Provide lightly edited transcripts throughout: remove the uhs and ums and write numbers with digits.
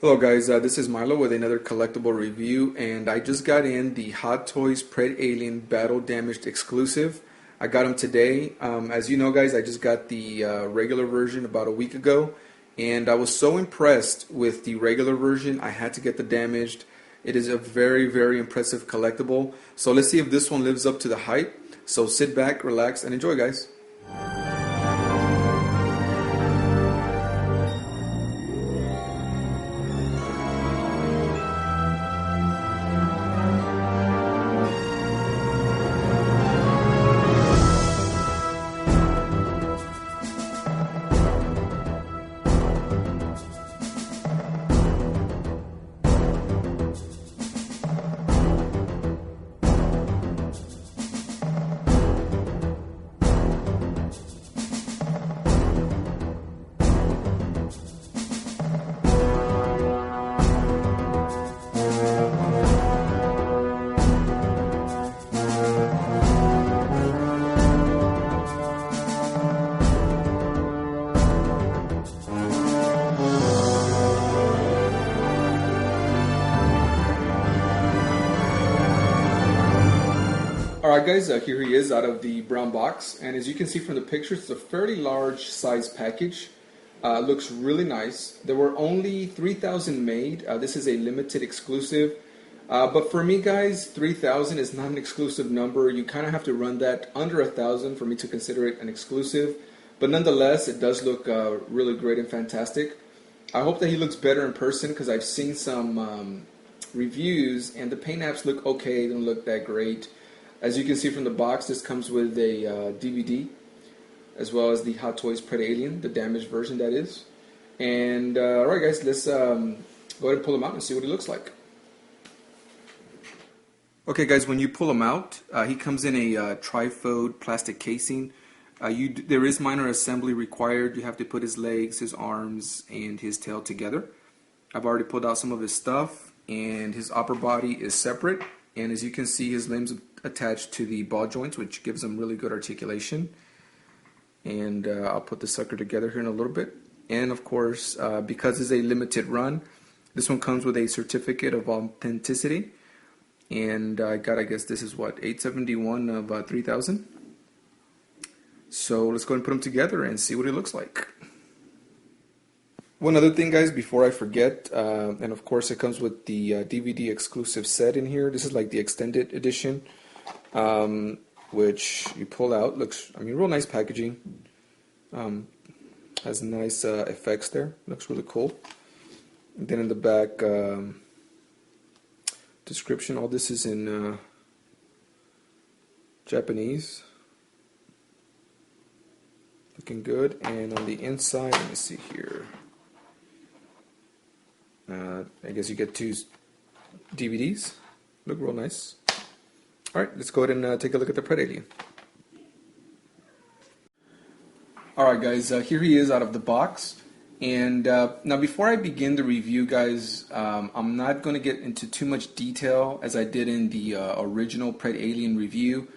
Hello guys, this is Milo with another collectible review, and I just got in the Hot Toys Predalien Battle Damaged exclusive. I got them today. As you know guys, I just got the regular version about a week ago, and I was so impressed with the regular version I had to get the damaged. It is a very impressive collectible. So let's see if this one lives up to the hype. So sit back, relax, and enjoy guys. Alright guys, here he is out of the brown box, and as you can see from the pictures, it's a fairly large size package. Looks really nice. There were only 3,000 made. This is a limited exclusive. But for me guys, 3,000 is not an exclusive number. You kind of have to run that under 1,000 for me to consider it an exclusive. But nonetheless, it does look really great and fantastic. I hope that he looks better in person because I've seen some reviews and the paint apps look okay, they don't look that great. As you can see from the box, this comes with a DVD, as well as the Hot Toys Predalien, the damaged version that is. And alright guys, let's go ahead and pull him out and see what he looks like. Okay guys, when you pull him out, he comes in a trifold plastic casing. There is minor assembly required. You have to put his legs, his arms, and his tail together. I've already pulled out some of his stuff, and his upper body is separate. And as you can see, his limbs attached to the ball joints, which gives him really good articulation. And I'll put the sucker together here in a little bit. And of course, because it's a limited run, this one comes with a certificate of authenticity. And I guess this is what, 871 of 3,000. So let's go ahead and put them together and see what it looks like. One other thing guys, before I forget, and of course it comes with the DVD exclusive set in here. This is like the extended edition, which you pull out. Looks, I mean, real nice packaging. Has nice effects there. Looks really cool. And then in the back, description, all this is in Japanese. Looking good. And on the inside, let me see here. I guess you get two DVDs. Look real nice. Alright, let's go ahead and take a look at the Predalien. Alright guys, here he is out of the box. And now before I begin the review guys, I'm not going to get into too much detail as I did in the original Predalien review.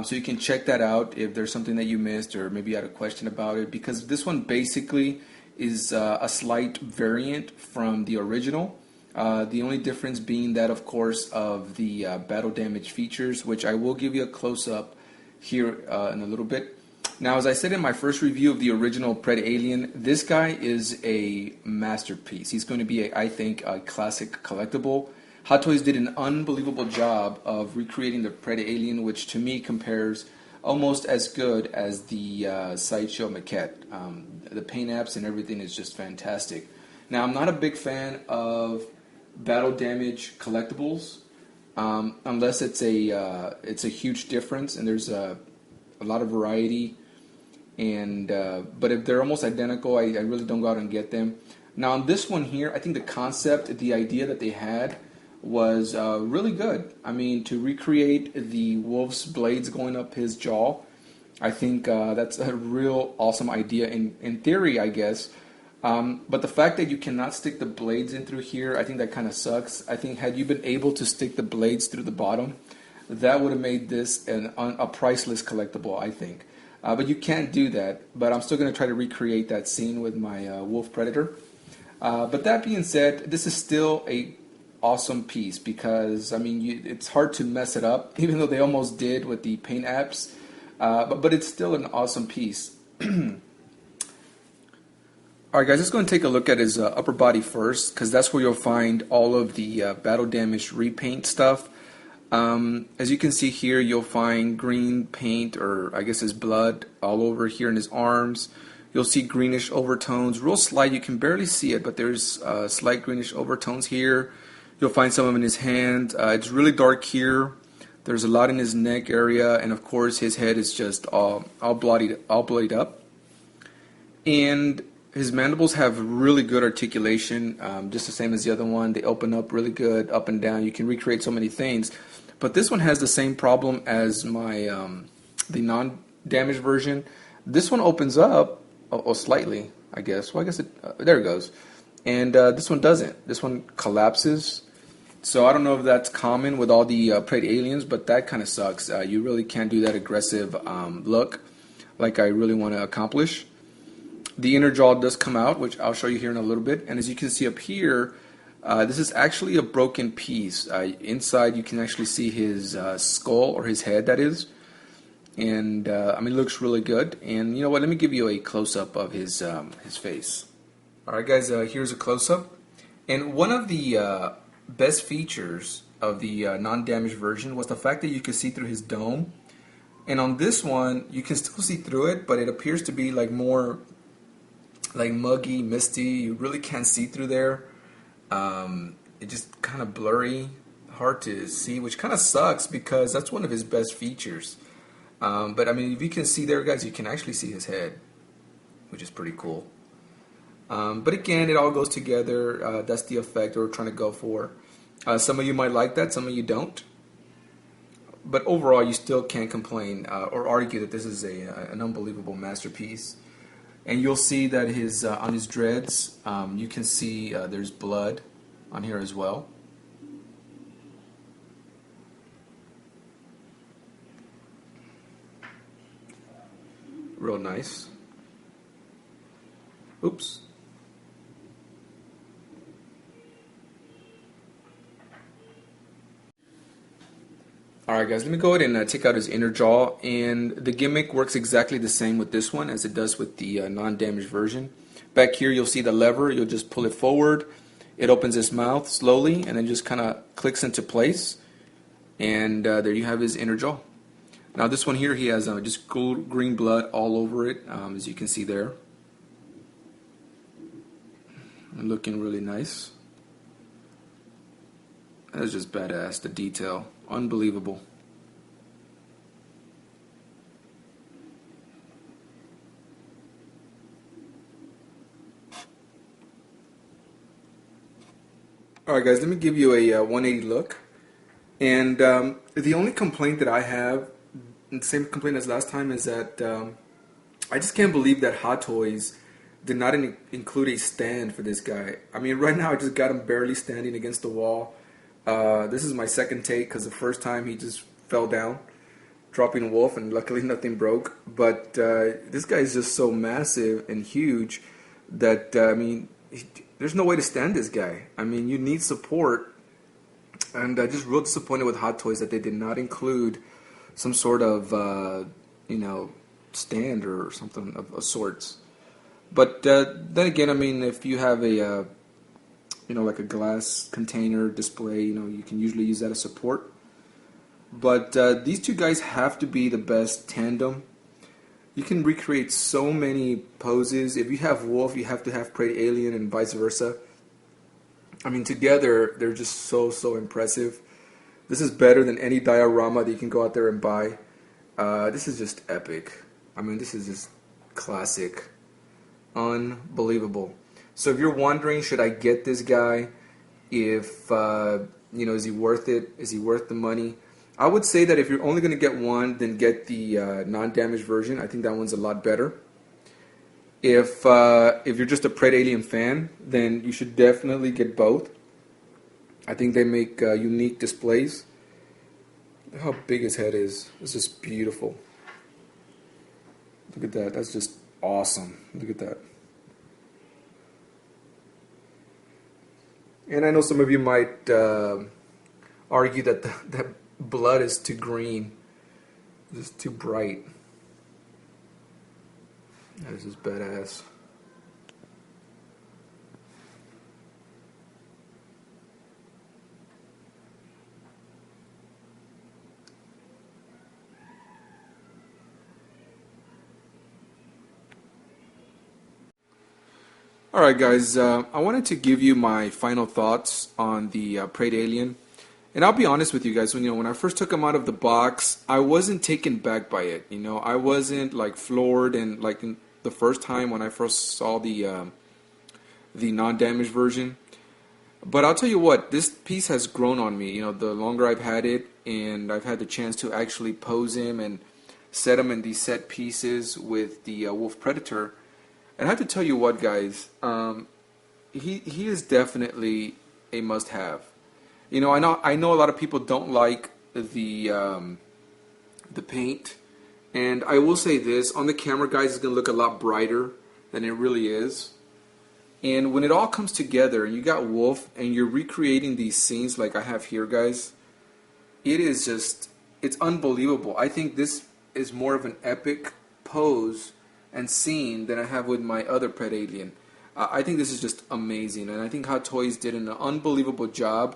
So you can check that out if there's something that you missed or maybe you had a question about it, because this one basically is a slight variant from the original. The only difference being that, of course, of the battle damage features, which I will give you a close-up here in a little bit. Now, as I said in my first review of the original Predalien, this guy is a masterpiece. He's going to be, I think, a classic collectible. Hot Toys did an unbelievable job of recreating the Predalien, which to me compares almost as good as the Sideshow maquette. The paint apps and everything is just fantastic. Now, I'm not a big fan of battle damage collectibles unless it's a huge difference and there's a lot of variety. And but if they're almost identical, I really don't go out and get them. Now, on this one here, I think the concept, the idea that they had was really good. I mean, to recreate the wolf's blades going up his jaw, I think that's a real awesome idea in theory, I guess. But the fact that you cannot stick the blades in through here, I think that kind of sucks. I think had you been able to stick the blades through the bottom, that would have made this a priceless collectible, I think. But you can't do that. But I'm still going to try to recreate that scene with my wolf predator. But that being said, this is still a awesome piece because I mean it's hard to mess it up, even though they almost did with the paint apps. But it's still an awesome piece. All right, guys, let's go and take a look at his upper body first, because that's where you'll find all of the battle damage repaint stuff. As you can see here, you'll find green paint, or I guess his blood, all over here in his arms. You'll see greenish overtones, real slight. You can barely see it, but there's slight greenish overtones here. You'll find some of them in his hand. It's really dark here. There's a lot in his neck area, and of course, his head is just all bloodied up. And his mandibles have really good articulation, just the same as the other one. They open up really good, up and down. You can recreate so many things. But this one has the same problem as my the non-damaged version. This one opens up, slightly, I guess. Well, I guess there it goes. And this one doesn't. This one collapses. So I don't know if that's common with all the Predaliens, but that kind of sucks. You really can't do that aggressive look like I really want to accomplish. The inner jaw does come out, which I'll show you here in a little bit. And as you can see up here, this is actually a broken piece. Inside you can actually see his skull, or his head that is. And I mean, it looks really good. And you know what, let me give you a close-up of his face. Alright guys, here's a close-up. And one of the best features of the non-damaged version was the fact that you could see through his dome. And on this one, you can still see through it, but it appears to be like more like muggy, misty. You really can't see through there. It's just kind of blurry, hard to see, which kind of sucks because that's one of his best features. But I mean, if you can see there, guys, you can actually see his head, which is pretty cool. But again, it all goes together. That's the effect we're trying to go for. Some of you might like that, some of you don't. But overall, you still can't complain or argue that this is an unbelievable masterpiece. And you'll see that his on his dreads, you can see there's blood on here as well. Real nice. Oops. Alright guys, let me go ahead and take out his inner jaw, and the gimmick works exactly the same with this one as it does with the non-damaged version. Back here you'll see the lever, you'll just pull it forward, it opens his mouth slowly and then just kind of clicks into place, and there you have his inner jaw. Now this one here, he has just green blood all over it, as you can see there. Looking really nice. That's just badass, the detail. Unbelievable. Alright guys, let me give you a 180 look. And the only complaint that I have, and the same complaint as last time, is that I just can't believe that Hot Toys did not include a stand for this guy. I mean, right now I just got him barely standing against the wall. This is my second take because the first time he just fell down, dropping Wolf, and luckily nothing broke. But this guy is just so massive and huge that, I mean, there's no way to stand this guy. I mean, you need support. And just real disappointed with Hot Toys that they did not include some sort of, you know, stand or something of sorts. But then again, I mean, if you have a you know, like a glass container display, you know, you can usually use that as support. But these two guys have to be the best tandem. You can recreate so many poses. If you have Wolf, you have to have Predalien, and vice versa. I mean, together, they're just so impressive. This is better than any diorama that you can go out there and buy. This is just epic. I mean, this is just classic. Unbelievable. So if you're wondering, should I get this guy? If, you know, is he worth it? Is he worth the money? I would say that if you're only going to get one, then get the non-damaged version. I think that one's a lot better. If you're just a Predalien fan, then you should definitely get both. I think they make unique displays. Look how big his head is. It's just beautiful. Look at that. That's just awesome. Look at that. And I know some of you might argue that that blood is too green, it's too bright. This is badass. Alright guys, I wanted to give you my final thoughts on the Predalien. And I'll be honest with you guys, when I first took them out of the box, I wasn't taken back by it. I wasn't like floored and like the first time when I first saw the non-damaged version. But I'll tell you what, this piece has grown on me. The longer I've had it, and I've had the chance to actually pose him and set him in these set pieces with the Wolf Predator. And I have to tell you what, guys, he is definitely a must-have. I know a lot of people don't like the paint, and I will say this: on the camera, guys, it's gonna look a lot brighter than it really is. And when it all comes together, and you got Wolf, and you're recreating these scenes like I have here, guys, it's unbelievable. I think this is more of an epic pose and scene than I have with my other Predalien. I think this is just amazing, and I think Hot Toys did an unbelievable job.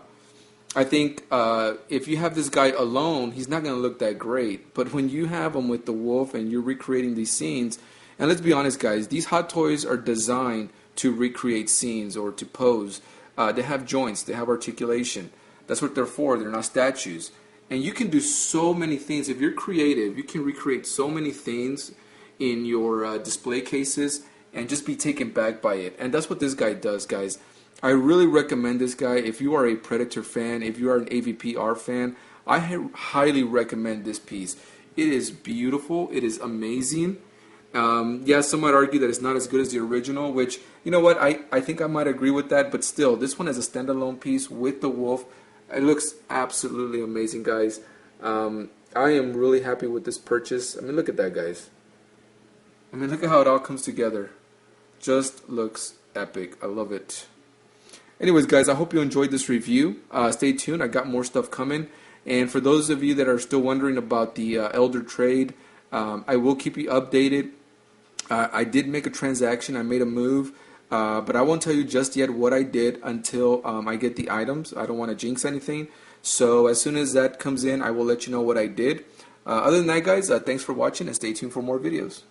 I think if you have this guy alone, he's not going to look that great. But when you have him with the Wolf and you're recreating these scenes, and let's be honest, guys, these Hot Toys are designed to recreate scenes or to pose. They have joints, they have articulation. That's what they're for. They're not statues. And you can do so many things. If you're creative, you can recreate so many things in your display cases and just be taken back by it. And that's what this guy does, guys. I really recommend this guy. If you are a Predator fan, if you are an AVPR fan, I highly recommend this piece. It is beautiful. It is amazing. Yeah, some might argue that it's not as good as the original, which, you know what, I think I might agree with that, but still, this one is a standalone piece with the Wolf. It looks absolutely amazing, guys. I am really happy with this purchase. I mean, look at that, guys. I mean, look at how it all comes together. Just looks epic. I love it. Anyways, guys, I hope you enjoyed this review. Stay tuned. I got more stuff coming. And for those of you that are still wondering about the Elder trade, I will keep you updated. I did make a transaction. I made a move. But I won't tell you just yet what I did until I get the items. I don't want to jinx anything. So as soon as that comes in, I will let you know what I did. Other than that, guys, thanks for watching and stay tuned for more videos.